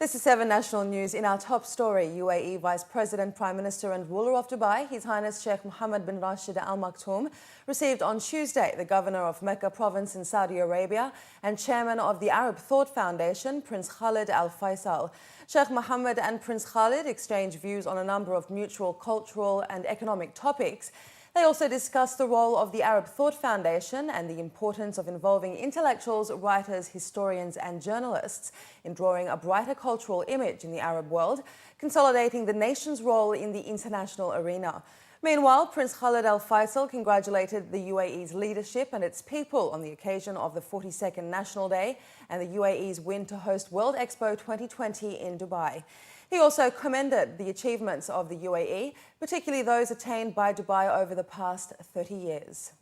This is 7 National News. In our top story, UAE Vice President, Prime Minister and ruler of Dubai, His Highness Sheikh Mohammed bin Rashid Al Maktoum, received on Tuesday the Governor of Mecca Province in Saudi Arabia and Chairman of the Arab Thought Foundation, Prince Khalid Al Faisal. Sheikh Mohammed and Prince Khalid exchanged views on a number of mutual cultural and economic topics. They also discussed the role of the Arab Thought Foundation and the importance of involving intellectuals, writers, historians and journalists in drawing a brighter cultural image in the Arab world, consolidating the nation's role in the international arena. Meanwhile, Prince Khalid Al Faisal congratulated the UAE's leadership and its people on the occasion of the 42nd National Day and the UAE's win to host World Expo 2020 in Dubai. He also commended the achievements of the UAE, particularly those attained by Dubai over the past 30 years.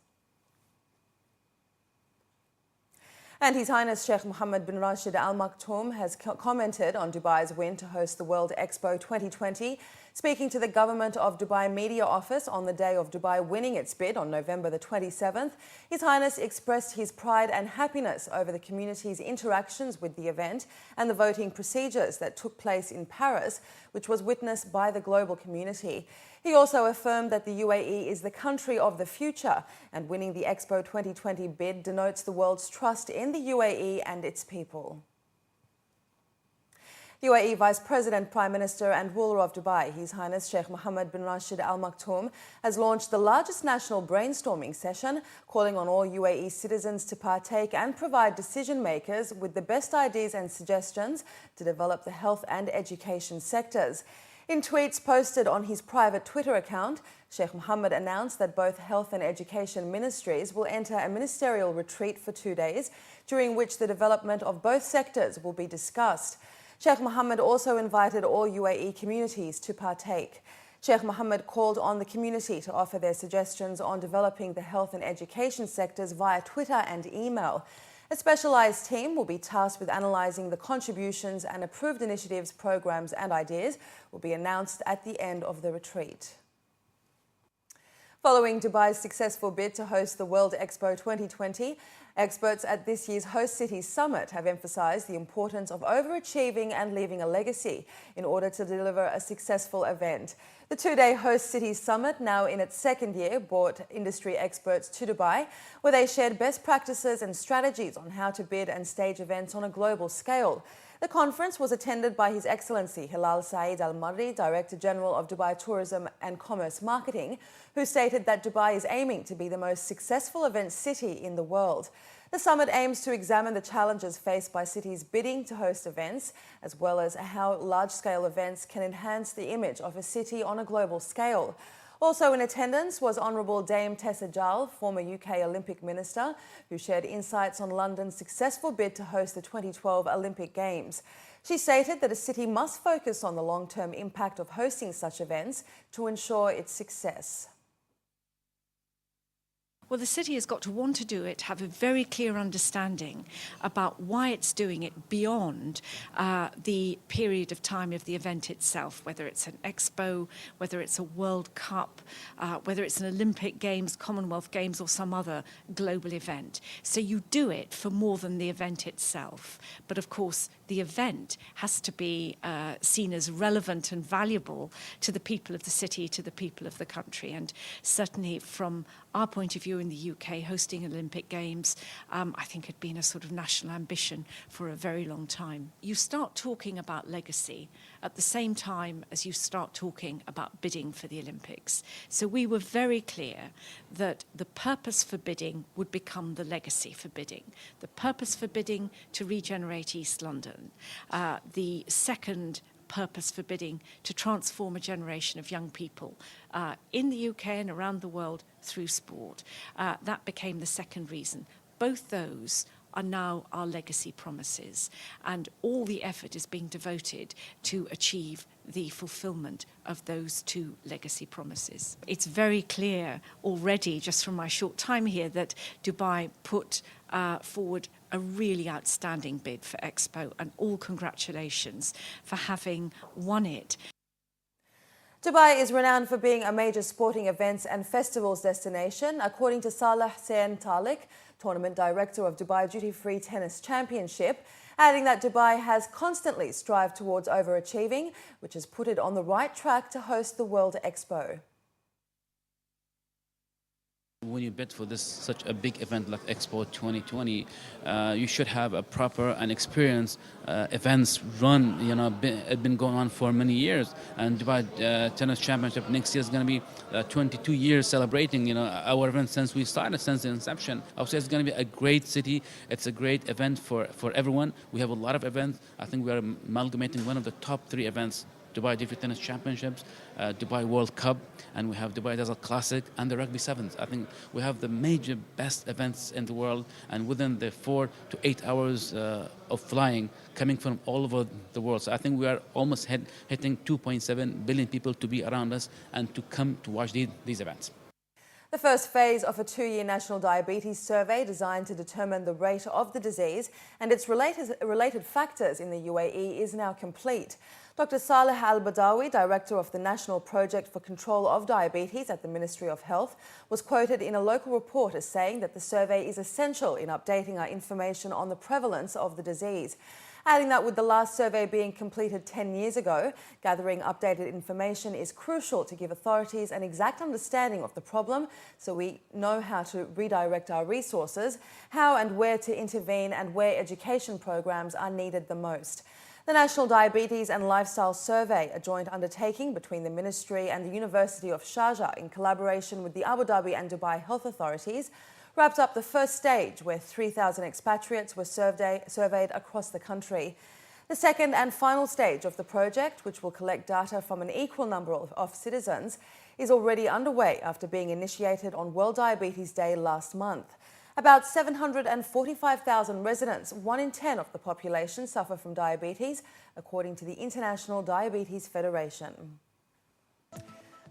And His Highness Sheikh Mohammed bin Rashid Al Maktoum has commented on Dubai's win to host the World Expo 2020, speaking to the Government of Dubai Media Office on the day of Dubai winning its bid on November the 27th. His Highness expressed his pride and happiness over the community's interactions with the event and the voting procedures that took place in Paris, which was witnessed by the global community. He also affirmed that the UAE is the country of the future, and winning the Expo 2020 bid denotes the world's trust in the UAE and its people. UAE Vice President, Prime Minister and ruler of Dubai, His Highness Sheikh Mohammed bin Rashid Al Maktoum, has launched the largest national brainstorming session, calling on all UAE citizens to partake and provide decision makers with the best ideas and suggestions to develop the health and education sectors. In tweets posted on his private Twitter account, Sheikh Mohammed announced that both health and education ministries will enter a ministerial retreat for 2 days, during which the development of both sectors will be discussed. Sheikh Mohammed also invited all UAE communities to partake. Sheikh Mohammed called on the community to offer their suggestions on developing the health and education sectors via Twitter and email. A specialised team will be tasked with analysing the contributions, and approved initiatives, programs and ideas will be announced at the end of the retreat. Following Dubai's successful bid to host the World Expo 2020, experts at this year's Host Cities Summit have emphasised the importance of overachieving and leaving a legacy in order to deliver a successful event. The 2-day Host Cities Summit, now in its second year, brought industry experts to Dubai, where they shared best practices and strategies on how to bid and stage events on a global scale. The conference was attended by His Excellency Hilal Saeed Al Marri, Director General of Dubai Tourism and Commerce Marketing, who stated that Dubai is aiming to be the most successful event city in the world. The summit aims to examine the challenges faced by cities bidding to host events, as well as how large-scale events can enhance the image of a city on a global scale. Also in attendance was Honourable Dame Tessa Jal, former UK Olympic Minister, who shared insights on London's successful bid to host the 2012 Olympic Games. She stated that a city must focus on the long-term impact of hosting such events to ensure its success. Well, the city has got to want to do it, have a very clear understanding about why it's doing it beyond the period of time of the event itself, whether it's an expo, whether it's a World Cup, whether it's an Olympic Games, Commonwealth Games or some other global event. So you do it for more than the event itself. But of course, the event has to be seen as relevant and valuable to the people of the city, to the people of the country. And certainly from our point of view in the UK, hosting Olympic Games, I think had been a sort of national ambition for a very long time. You start talking about legacy at the same time as you start talking about bidding for the Olympics. So we were very clear that the purpose for bidding would become the legacy for bidding. The purpose for bidding to regenerate East London. The second purpose for bidding to transform a generation of young people in the UK and around the world through sport. That became the second reason. Both those are now our legacy promises, and all the effort is being devoted to achieve the fulfilment of those two legacy promises. It's very clear already, just from my short time here, that Dubai put forward a really outstanding bid for Expo, and all congratulations for having won it. Dubai is renowned for being a major sporting events and festivals destination, according to Saleh Sen Talik, tournament director of Dubai Duty Free Tennis Championship, adding that Dubai has constantly strived towards overachieving, which has put it on the right track to host the World Expo. When you bid for such a big event like Expo 2020, you should have a proper and experienced events run. It's been going on for many years, and Dubai Tennis Championship next year is going to be 22 years celebrating. Our event since we started, since the inception. I would say it's going to be a great city. It's a great event for everyone. We have a lot of events. I think we are amalgamating one of the top 3 events: Dubai Duty Tennis Championships, Dubai World Cup, and we have Dubai Desert Classic and the Rugby Sevens. I think we have the major best events in the world, and within the 4 to 8 hours of flying coming from all over the world. So I think we are almost hitting 2.7 billion people to be around us and to come to watch these events. The first phase of a 2-year national diabetes survey designed to determine the rate of the disease and its related factors in the UAE is now complete. Dr. Saleh Al-Badawi, director of the National Project for Control of Diabetes at the Ministry of Health, was quoted in a local report as saying that the survey is essential in updating our information on the prevalence of the disease. Adding that with the last survey being completed 10 years ago, gathering updated information is crucial to give authorities an exact understanding of the problem so we know how to redirect our resources, how and where to intervene, and where education programs are needed the most. The National Diabetes and Lifestyle Survey, a joint undertaking between the Ministry and the University of Sharjah in collaboration with the Abu Dhabi and Dubai health authorities, wrapped up the first stage where 3,000 expatriates were surveyed across the country. The second and final stage of the project, which will collect data from an equal number of citizens, is already underway after being initiated on World Diabetes Day last month. About 745,000 residents, 1 in 10 of the population, suffer from diabetes, according to the International Diabetes Federation.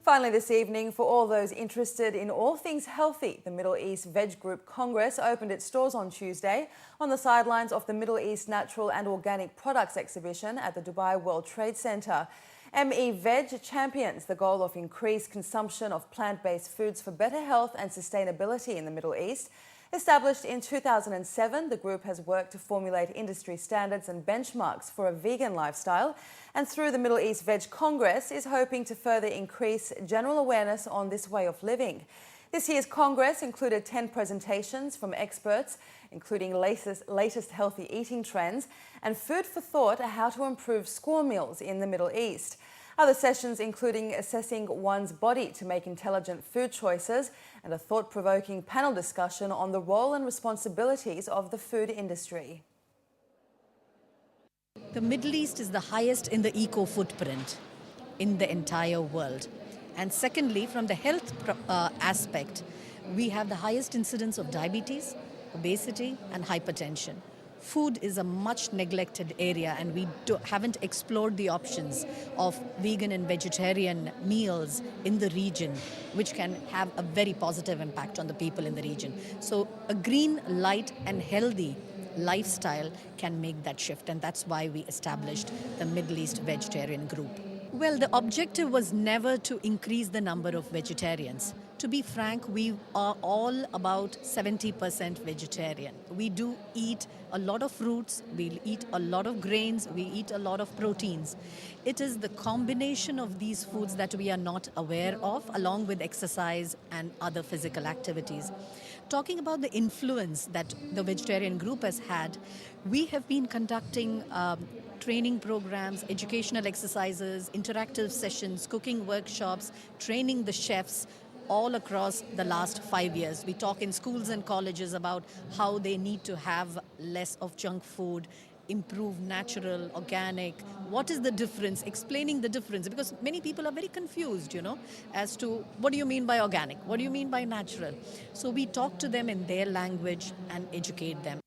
Finally this evening, for all those interested in all things healthy, the Middle East Veg Group Congress opened its doors on Tuesday on the sidelines of the Middle East Natural and Organic Products exhibition at the Dubai World Trade Center. ME Veg champions the goal of increased consumption of plant-based foods for better health and sustainability in the Middle East. Established in 2007, the group has worked to formulate industry standards and benchmarks for a vegan lifestyle, and through the Middle East Veg Congress is hoping to further increase general awareness on this way of living. This year's Congress included 10 presentations from experts, including latest healthy eating trends and food for thought on how to improve school meals in the Middle East. Other sessions including assessing one's body to make intelligent food choices and a thought-provoking panel discussion on the role and responsibilities of the food industry. The Middle East is the highest in the eco footprint in the entire world. And secondly, from the health aspect, we have the highest incidence of diabetes, obesity, and hypertension. Food is a much neglected area, and we haven't explored the options of vegan and vegetarian meals in the region, which can have a very positive impact on the people in the region. So a green, light, and healthy lifestyle can make that shift, and that's why we established the Middle East Vegetarian Group. Well, the objective was never to increase the number of vegetarians. To be frank, we are all about 70% vegetarian. We do eat a lot of fruits, we eat a lot of grains, we eat a lot of proteins. It is the combination of these foods that we are not aware of, along with exercise and other physical activities. Talking about the influence that the vegetarian group has had, we have been conducting training programs, educational exercises, interactive sessions, cooking workshops, training the chefs all across the last 5 years. We talk in schools and colleges about how they need to have less of junk food, improve natural, organic. What is the difference? Explaining the difference, because many people are very confused, as to what do you mean by organic? What do you mean by natural? So we talk to them in their language and educate them.